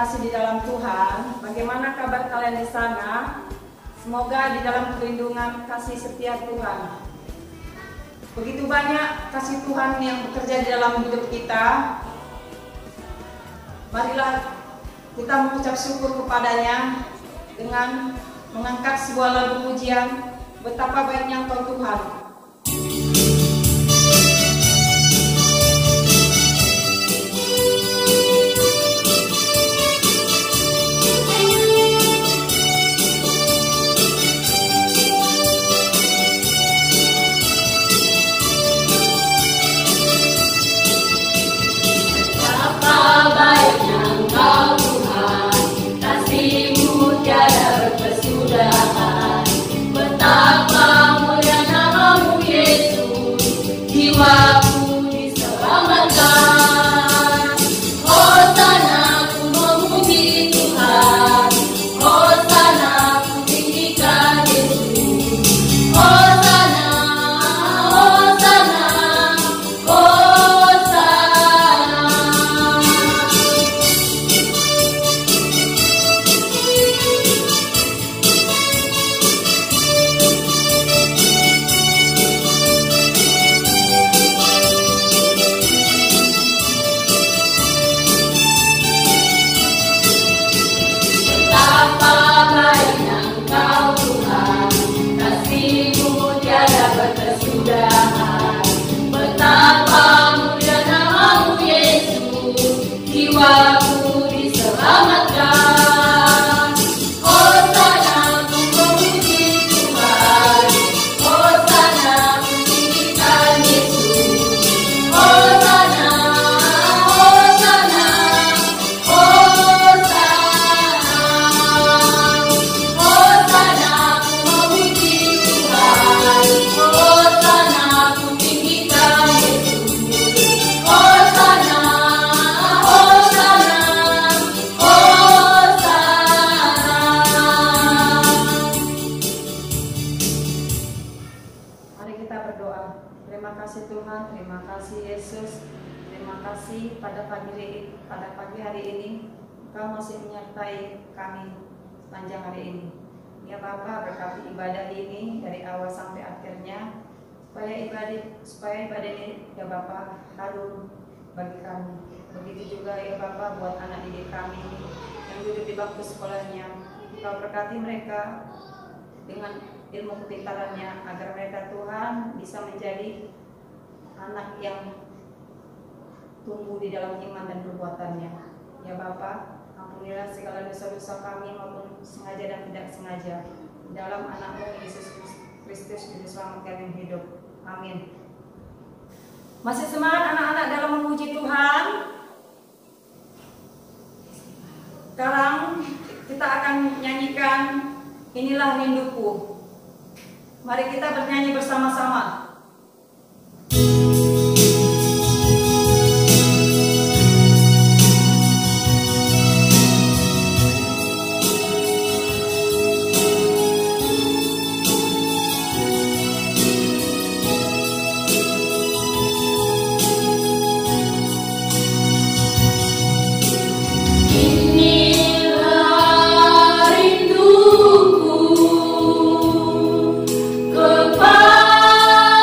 terkasih di dalam Tuhan, bagaimana kabar kalian di sana? Semoga di dalam perlindungan kasih setia Tuhan. Begitu banyak kasih Tuhan yang bekerja di dalam hidup kita. Marilah kita mengucap syukur kepadanya dengan mengangkat sebuah lagu pujian, betapa baiknya Engkau Tuhan. Pada pagi hari ini Engkau masih menyertai kami sepanjang hari ini. Ya Bapa, berkati ibadah ini dari awal sampai akhirnya, supaya ibadah ini ya Bapa harum bagi kami. Begitu juga ya Bapa buat anak didik kami yang duduk di bangku sekolahnya. Engkau berkati mereka dengan ilmu kepintarannya agar mereka Tuhan bisa menjadi anak yang tumbuh di dalam iman dan perbuatannya. Ya Bapa, ampunilah segala dosa-dosa kami maupun sengaja dan tidak sengaja. Dalam anak-Mu Yesus Kristus Juru Selamat kami hidup. Amin. Masih semangat anak-anak dalam memuji Tuhan? Sekarang kita akan nyanyikan Inilah Rinduku. Mari kita bernyanyi bersama-sama. Kepada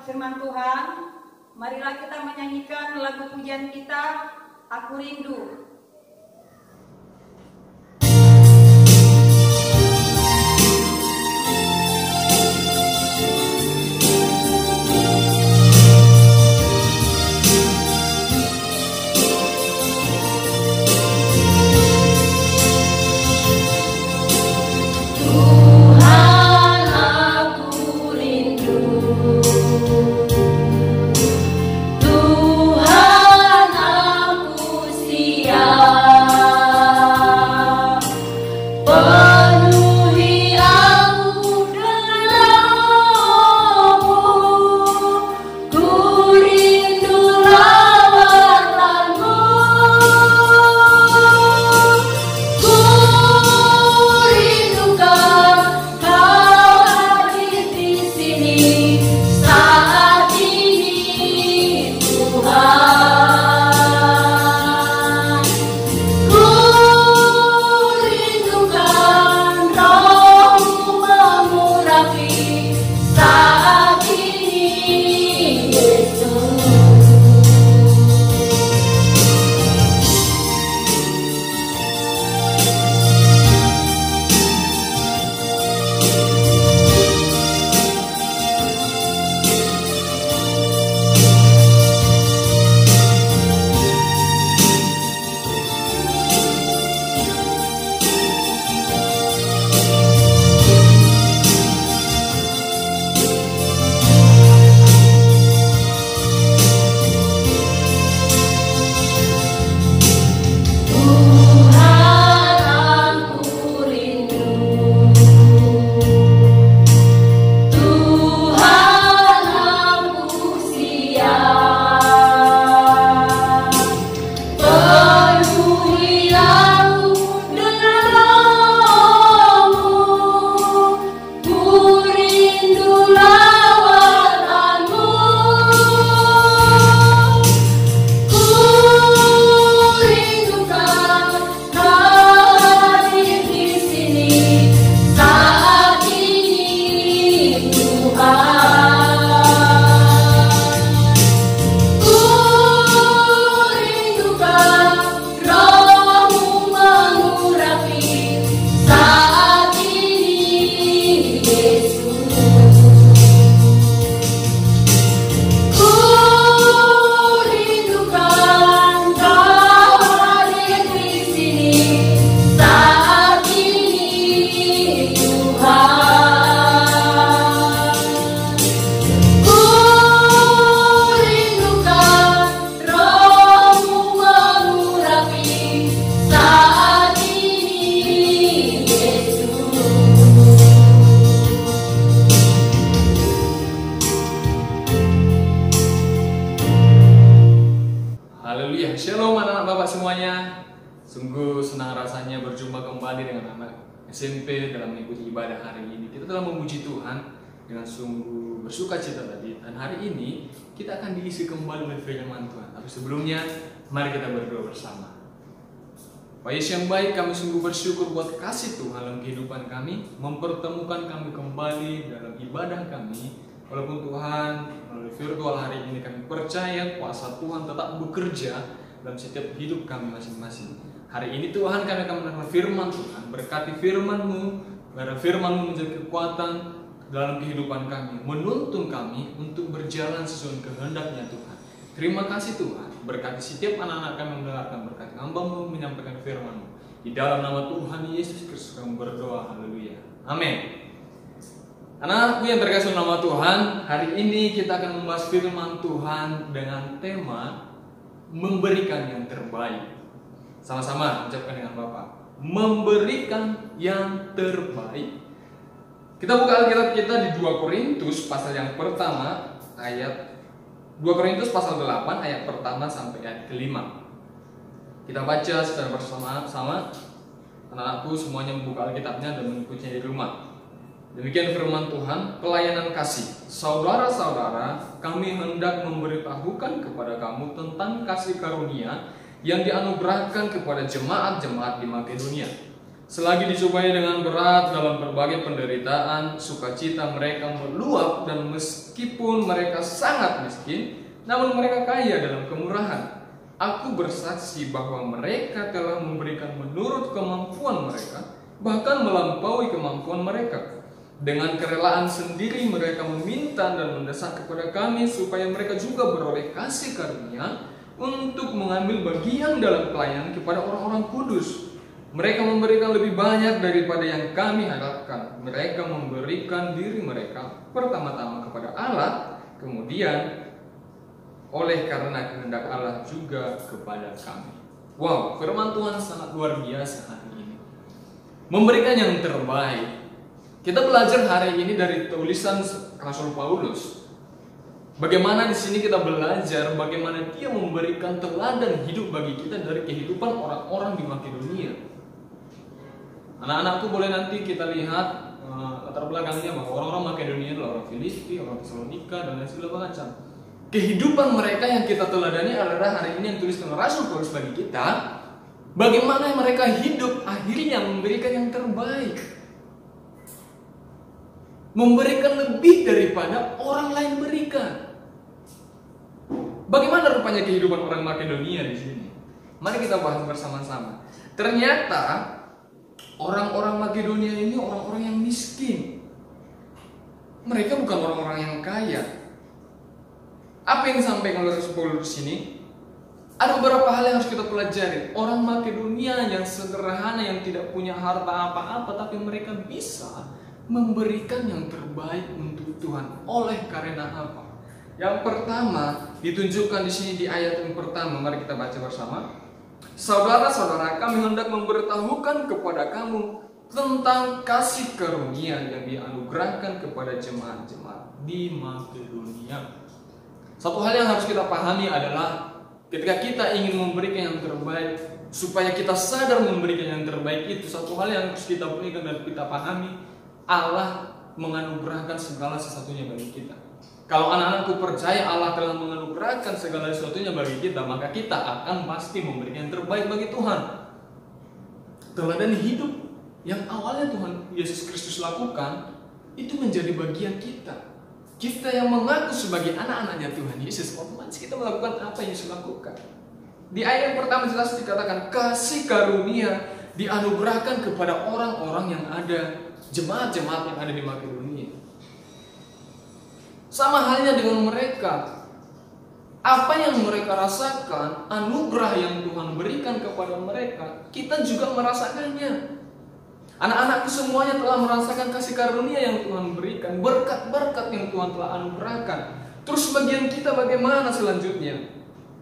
firman Tuhan, marilah kita menyanyikan lagu pujian kita, Aku Rindu. Sungguh senang rasanya berjumpa kembali dengan anak SMP dalam mengikuti ibadah hari ini. Kita telah memuji Tuhan dengan sungguh bersuka cita tadi. Dan hari ini kita akan diisi kembali oleh firman Tuhan. Tapi sebelumnya, mari kita berdoa bersama. Pak Yesus yang baik, kami sungguh bersyukur buat kasih Tuhan dalam kehidupan kami, mempertemukan kami kembali dalam ibadah kami. Walaupun Tuhan melalui virtual hari ini, kami percaya kuasa Tuhan tetap bekerja dalam setiap hidup kami masing-masing. Hari ini Tuhan, kami akan menerima firman Tuhan. Berkati firman-Mu, biar firman-Mu menjadi kekuatan dalam kehidupan kami, menuntun kami untuk berjalan sesuai kehendak-Nya Tuhan. Terima kasih Tuhan. Berkati setiap anak-anak kami mendengarkan, berkati hamba-Mu menyampaikan firman-Mu. Di dalam nama Tuhan Yesus Kristus kami berdoa. Haleluya. Amin. Anak-anakku yang terkasih nama Tuhan, hari ini kita akan membahas firman Tuhan dengan tema memberikan yang terbaik. Sama-sama ucapkan dengan Bapak, memberikan yang terbaik. Kita buka Alkitab kita di 2 Korintus pasal yang pertama, ayat 2 Korintus pasal 8 ayat pertama sampai ayat kelima. Kita baca secara bersama-sama. Anak-anakku semuanya membuka Alkitabnya dan mengikutinya di rumah. Demikian firman Tuhan, pelayanan kasih. Saudara-saudara, kami hendak memberitahukan kepada kamu tentang kasih karunia yang dianugerahkan kepada jemaat-jemaat di Makedonia. Selagi dicobai dengan berat dalam berbagai penderitaan, sukacita mereka meluap, dan meskipun mereka sangat miskin, namun mereka kaya dalam kemurahan. Aku bersaksi bahwa mereka telah memberikan menurut kemampuan mereka, bahkan melampaui kemampuan mereka. Dengan kerelaan sendiri mereka meminta dan mendesak kepada kami supaya mereka juga beroleh kasih karunia untuk mengambil bagian dalam pelayanan kepada orang-orang kudus. Mereka memberikan lebih banyak daripada yang kami harapkan. Mereka memberikan diri mereka pertama-tama kepada Allah, kemudian oleh karena kehendak Allah juga kepada kami. Wow, firman Tuhan sangat luar biasa hari ini. Memberikan yang terbaik. Kita belajar hari ini dari tulisan Rasul Paulus. Bagaimana di sini kita belajar bagaimana dia memberikan teladan hidup bagi kita dari kehidupan orang-orang di Makedonia. Anak-anakku boleh nanti kita lihat latar belakangnya bahwa orang-orang Makedonia adalah orang Filipi, orang Tesalonika, dan lain segala macam. Kehidupan mereka yang kita teladani adalah hari ini yang tulis dengan Rasul Paulus bagi kita. Bagaimana mereka hidup akhirnya memberikan yang terbaik, memberikan lebih daripada orang lain berikan. Bagaimana rupanya kehidupan orang Makedonia di sini? Mari kita bahas bersama-sama. Ternyata orang-orang Makedonia ini orang-orang yang miskin. Mereka bukan orang-orang yang kaya. Apa yang disampaikan oleh Rasul Paulus di sini? Ada beberapa hal yang harus kita pelajari. Orang Makedonia yang sederhana, yang tidak punya harta apa-apa, tapi mereka bisa memberikan yang terbaik untuk Tuhan. Oleh karena apa? Yang pertama ditunjukkan di sini di ayat yang pertama. Mari kita baca bersama. Saudara-saudara, kami hendak memberitahukan kepada kamu tentang kasih karunia yang dianugerahkan kepada jemaat-jemaat di Makedonia. Satu hal yang harus kita pahami adalah ketika kita ingin memberikan yang terbaik, supaya kita sadar memberikan yang terbaik itu, satu hal yang harus kita berikan dan kita pahami, Allah menganugerahkan segala sesuatunya bagi kita. Kalau anak-anakku percaya Allah telah menganugerahkan segala sesuatunya bagi kita, maka kita akan pasti memberikan yang terbaik bagi Tuhan. Teladan hidup yang awalnya Tuhan Yesus Kristus lakukan, itu menjadi bagian kita. Kita yang mengaku sebagai anak-anaknya Tuhan Yesus, otomatis kita melakukan apa yang Yesus lakukan. Di ayat yang pertama jelas dikatakan kasih karunia dianugerahkan kepada orang-orang yang ada, jemaat-jemaat yang ada di Makedonia. Sama halnya dengan mereka. Apa yang mereka rasakan, anugerah yang Tuhan berikan kepada mereka, kita juga merasakannya. Anak-anakku semuanya telah merasakan kasih karunia yang Tuhan berikan, berkat-berkat yang Tuhan telah anugerahkan. Terus bagian kita bagaimana selanjutnya?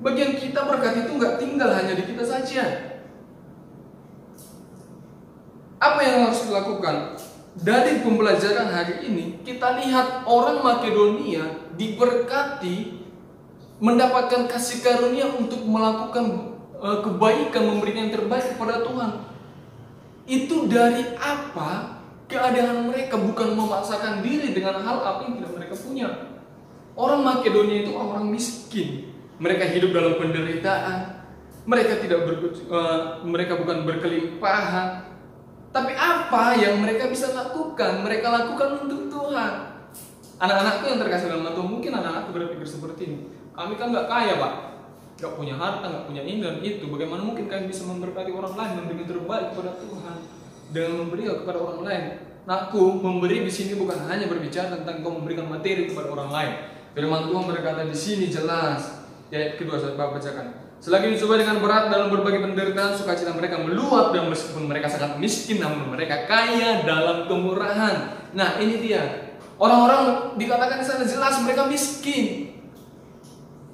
Bagian kita berkat itu nggak tinggal hanya di kita saja. Apa yang harus dilakukan? Dari pembelajaran hari ini, kita lihat orang Makedonia diberkati, mendapatkan kasih karunia untuk melakukan kebaikan, memberikan yang terbaik kepada Tuhan. Itu dari apa? Keadaan mereka, bukan memaksakan diri dengan hal apa yang tidak mereka punya. Orang Makedonia itu orang miskin. Mereka hidup dalam penderitaan. Mereka bukan berkelimpahan. Tapi apa yang mereka bisa lakukan? Mereka lakukan untuk Tuhan. Anak-anakku yang terkasih dalam Tuhan, mungkin anak-anakku berpikir seperti ini. Kami kan nggak kaya, Pak. Gak punya harta, gak punya ini dan itu. Bagaimana mungkin kalian bisa memberkati orang lain, memberi yang terbaik kepada Tuhan dengan memberi kepada orang lain? Nah, aku memberi di sini bukan hanya berbicara tentang kau memberikan materi kepada orang lain. Firman Tuhan berkata di sini jelas. Ayat kedua saya bacakan. Selagi dicoba dengan berat dalam berbagai penderitaan, sukacita mereka meluap, dan meskipun mereka sangat miskin, namun mereka kaya dalam kemurahan. Nah, ini dia. Orang-orang dikatakan di sana jelas mereka miskin.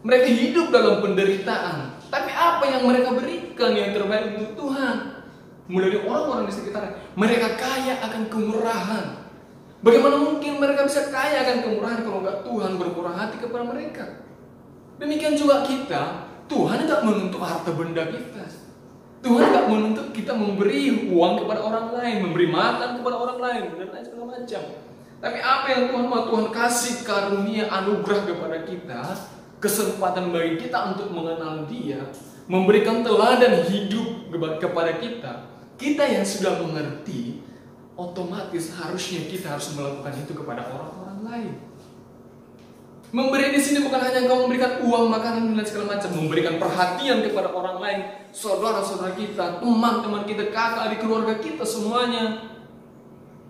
Mereka hidup dalam penderitaan. Tapi apa yang mereka berikan yang terbaik untuk Tuhan? Mulai dari orang-orang di sekitar, mereka kaya akan kemurahan. Bagaimana mungkin mereka bisa kaya akan kemurahan kalau nggak Tuhan bermurah hati kepada mereka? Demikian juga kita, Tuhan tidak menuntut harta benda kita. Tuhan tidak menuntut kita memberi uang kepada orang lain, memberi makan kepada orang lain, dan lain segala macam. Tapi apa yang Tuhan mau? Tuhan kasih karunia anugerah kepada kita, kesempatan bagi kita untuk mengenal Dia, memberikan teladan hidup kepada kita. Kita yang sudah mengerti, otomatis harusnya kita harus melakukan itu kepada orang-orang lain. Memberi di sini bukan hanya engkau memberikan uang, makanan, dan segala macam, memberikan perhatian kepada orang lain, saudara-saudara kita, teman-teman kita, kakak, adik, keluarga kita, semuanya.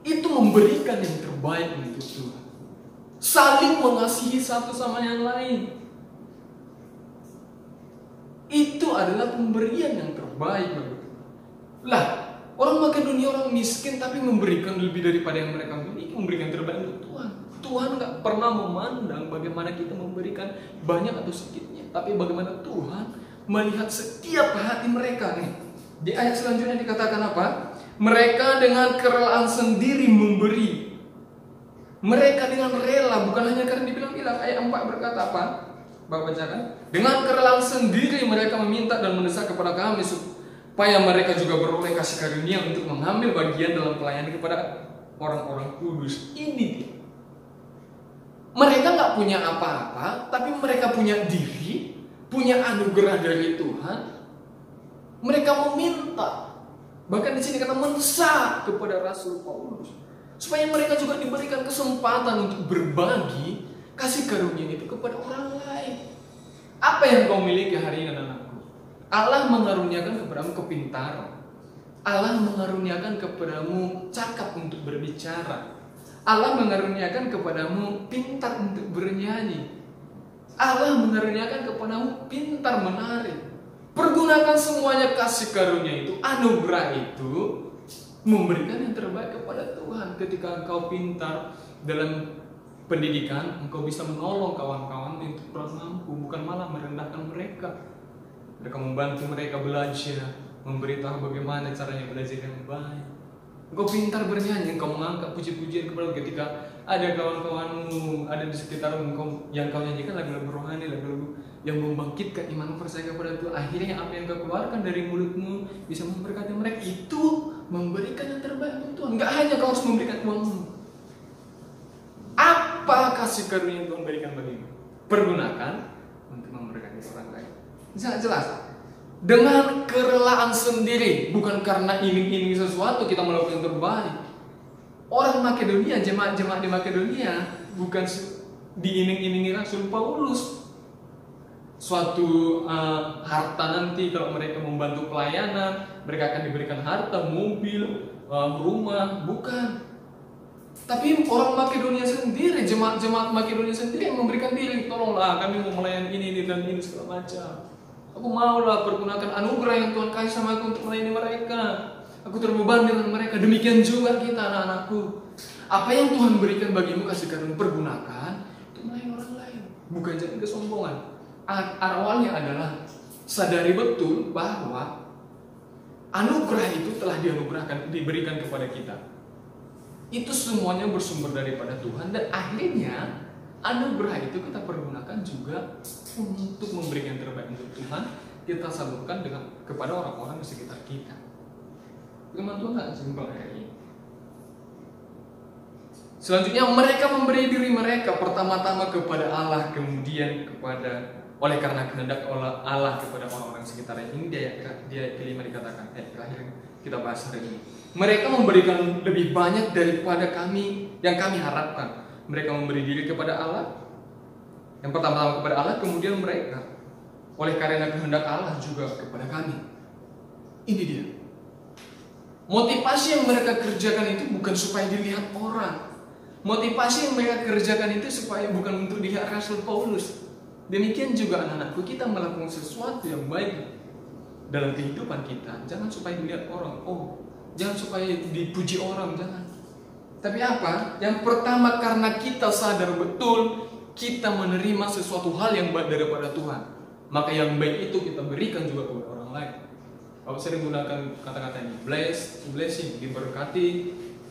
Itu memberikan yang terbaik untuk Tuhan. Saling mengasihi satu sama yang lain. Itu adalah pemberian yang terbaik bagi Tuhan. Lah, orang Makedonia orang miskin tapi memberikan lebih daripada yang mereka miliki, memberikan yang terbaik untuk Tuhan. Tuhan gak pernah memandang bagaimana kita memberikan banyak atau sedikitnya, tapi bagaimana Tuhan melihat setiap hati mereka nih. Di ayat selanjutnya dikatakan apa? Mereka dengan kerelaan sendiri memberi. Mereka dengan rela, bukan hanya karena dibilang-bilang. Ayat 4 berkata apa? Bapak bacakan. Dengan kerelaan sendiri mereka meminta dan mendesak kepada kami supaya mereka juga beroleh kasih karunia untuk mengambil bagian dalam pelayanan kepada orang-orang kudus. Ini dia. Mereka nggak punya apa-apa, tapi mereka punya diri, punya anugerah dari Tuhan. Mereka meminta, bahkan di sini kata mendesak kepada Rasul Paulus supaya mereka juga diberikan kesempatan untuk berbagi kasih karunia itu kepada orang lain. Apa yang kau miliki hari ini, anak-anakku? Allah mengaruniakan kepadamu kepintaran. Allah mengaruniakan kepadamu cakap untuk berbicara. Allah mengaruniakan kepadamu pintar untuk bernyanyi. Allah mengaruniakan kepadamu pintar menari. Pergunakan semuanya kasih karunia itu, anugerah itu, memberikan yang terbaik kepada Tuhan. Ketika engkau pintar dalam pendidikan, engkau bisa menolong kawan-kawan untuk kurang mampu, bukan malah merendahkan mereka. Mereka membantu mereka belajar, memberitahu bagaimana caranya belajar yang baik. Engkau pintar bernyanyi, engkau mengangkat puji-pujian kepada ketika ada kawan-kawanmu, ada di sekitarmu, yang kau nyanyikan lagu-lagu rohani, lagu-lagu yang membangkitkan iman percaya kepada Tuhan. Akhirnya apa yang kau keluarkan dari mulutmu bisa memberkati mereka. Itu memberikan yang terbaik untuk Tuhan. Enggak hanya kau harus memberikan uangmu. Apa kasih karunia yang Tuhan berikan bagimu? Pergunakan untuk memberkati orang lain. Sangat jelas. Dengan kerelaan sendiri, bukan karena iming-iming sesuatu kita melakukan yang terbaik. Orang Makedonia, jemaat-jemaat di Makedonia bukan diiming-imingi Rasul Paulus suatu harta nanti kalau mereka membantu pelayanan, mereka akan diberikan harta, mobil, rumah, bukan. Tapi orang Makedonia sendiri, jemaat-jemaat Makedonia sendiri yang memberikan diri, tolonglah kami mau melayani ini dan ini segala macam. Aku maulah pergunakan anugerah yang Tuhan kasih sama aku untuk melayani mereka. Aku terbeban dengan mereka. Demikian juga kita, anak-anakku. Apa yang Tuhan berikan bagimu kasih karunia, pergunakan untuk melayani orang lain. Bukan jadi kesombongan. Awalnya adalah sadari betul bahwa anugerah itu telah diberikan kepada kita. Itu semuanya bersumber daripada Tuhan, dan akhirnya anugerah itu kita pergunakan juga untuk memberikan yang terbaik untuk Tuhan. Kita salurkan kepada orang-orang di sekitar kita. Firman Tuhan tak simpel kayak ini. Selanjutnya mereka memberi diri mereka pertama-tama kepada Allah, kemudian oleh karena kehendak Allah kepada orang-orang sekitarnya. Ini dia kelima dikatakan. Terakhir kita bahas hari ini. Mereka memberikan lebih banyak daripada yang kami harapkan. Mereka memberi diri kepada Allah. Yang pertama-tama kepada Allah, kemudian mereka oleh karena kehendak Allah juga kepada kami. Ini dia. Motivasi yang mereka kerjakan itu bukan supaya dilihat orang. Motivasi yang mereka kerjakan itu supaya bukan untuk dilihat Rasul Paulus. Demikian juga anak-anakku, kita melakukan sesuatu yang baik dalam kehidupan kita. Jangan supaya dilihat orang. Jangan supaya dipuji orang, jangan. Tapi apa? Yang pertama, karena kita sadar betul kita menerima sesuatu hal yang baik daripada Tuhan, maka yang baik itu kita berikan juga kepada orang lain. Kalau sering gunakan kata-kata ini, blessing, diberkati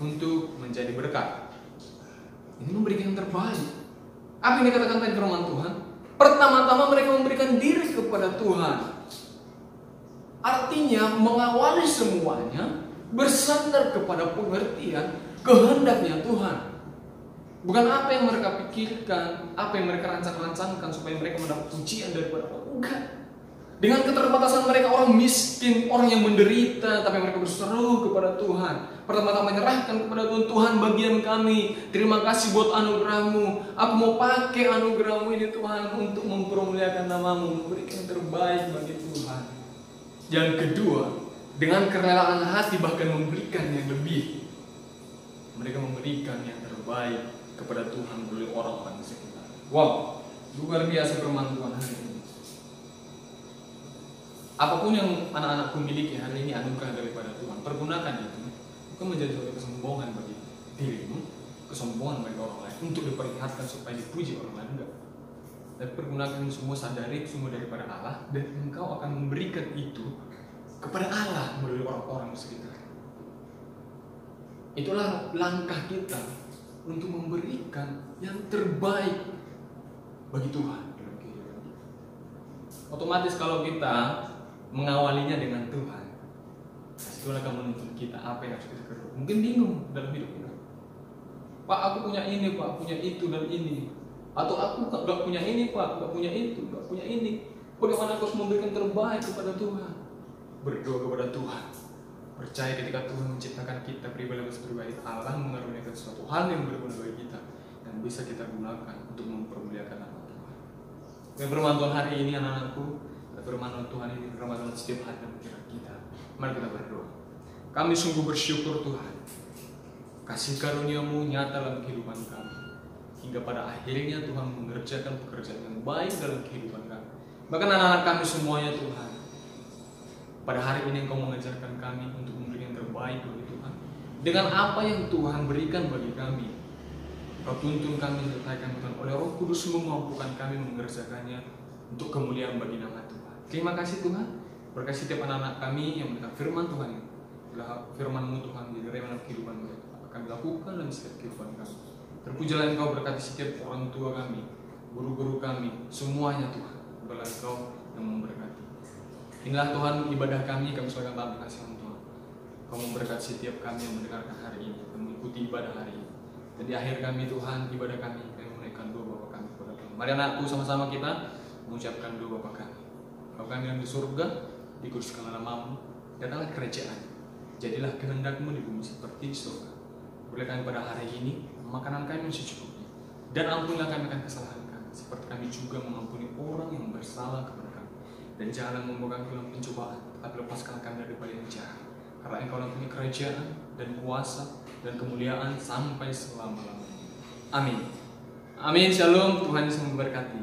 untuk menjadi berkat. Ini memberikan yang terbaik. Apa yang dikatakan tadi firman Tuhan? Pertama-tama mereka memberikan diri kepada Tuhan. Artinya mengawali semuanya bersandar kepada pengertian kehendaknya Tuhan. Bukan apa yang mereka pikirkan, apa yang mereka rancang-rancangkan supaya mereka mendapat pujian daripada Allah. Enggak. Dengan keterbatasan mereka, orang miskin, orang yang menderita, tapi mereka berseru kepada Tuhan. Pertama-tama menyerahkan kepada Tuhan, Tuhan bagian kami, terima kasih buat anugerah-Mu. Aku mau pakai anugerah-Mu ini Tuhan untuk mempermuliakan nama-Mu, memberikan yang terbaik bagi Tuhan. Yang kedua, dengan kerelaan hati bahkan memberikan yang lebih. Mereka memberikan yang terbaik kepada Tuhan melalui orang-orang sekitar. Wow, luar biasa firman Tuhan hari ini. Apapun yang anak-anakku miliki hari ini anugerah daripada Tuhan. Pergunakan itu bukan menjadi suatu kesombongan bagi dirimu, kesombongan bagi orang lain untuk diperlihatkan supaya dipuji orang lain, enggak. Tapi pergunakan semua, sadari semua daripada Allah, dan engkau akan memberikan itu kepada Allah melalui orang-orang sekitar. Itulah langkah kita untuk memberikan yang terbaik bagi Tuhan. Otomatis kalau kita mengawalinya dengan Tuhan, Tuhan akan menuntun kita apa yang harus kita kerjakan. Mungkin bingung dalam hidup kita. Pak, aku punya ini, Pak, punya itu dan ini. Atau aku gak punya ini, Pak, gak punya itu, gak punya ini. Bagaimana aku harus memberikan terbaik kepada Tuhan? Berdoa kepada Tuhan. Percaya ketika Tuhan menciptakan kita pribadi, Allah mengaruniakan suatu hal yang berguna bagi kita dan bisa kita gunakan untuk mempermuliakan nama Tuhan. Dan firman Tuhan hari ini anak-anakku, firman Tuhan ini firman Tuhan setiap hari dalam pikiran kita. Mari kita berdoa. Kami sungguh bersyukur Tuhan, kasih karunia-Mu nyata dalam kehidupan kami, hingga pada akhirnya Tuhan mengerjakan pekerjaan yang baik dalam kehidupan kami. Bahkan anak-anak kami semuanya Tuhan, pada hari ini Engkau mengajarkan kami untuk memberikan yang terbaik bagi Tuhan. Dengan apa yang Tuhan berikan bagi kami, Kau tuntun kami, sertai kami Tuhan. Oleh Roh Kudus memampukan kami mengerjakannya untuk kemuliaan bagi nama Tuhan. Terima kasih Tuhan. Berkati setiap anak-anak kami yang mendengar firman Tuhan ini. Bila firman-Mu Tuhan menjadi rema dalam kehidupan mereka, kami lakukan dalam setiap kehidupan kami. Terpujilah Engkau, berkati setiap orang tua kami, guru-guru kami, semuanya Tuhan. Bila Engkau yang memberkati. Inilah Tuhan ibadah kami serahkan dalam kasihan Tuhan. Kau memberkati setiap kami yang mendengarkan hari ini, yang mengikuti ibadah hari ini. Dan di akhir kami Tuhan, ibadah kami menaikkan doa Bapa kami kepada Tuhan. Mari anakku sama-sama kita mengucapkan doa Bapa kami. Bapa kami yang di surga, dikuduskanlah nama-Mu, datanglah kerajaan. Jadilah kehendak-Mu di bumi seperti di surga. Berilah kami pada hari ini makanan kami yang secukupnya, dan ampunilah kami akan kesalahan kami, seperti kami juga mengampuni orang yang bersalah kepada kami. Dan janganlah membawa kami dalam pencobaan, tapi lepaskanlah kami daripada yang jahat. Karena Engkau yang punya kerajaan dan kuasa dan kemuliaan sampai selama-lamanya. Amin. Amin. Shalom. Tuhan Yesus memberkati.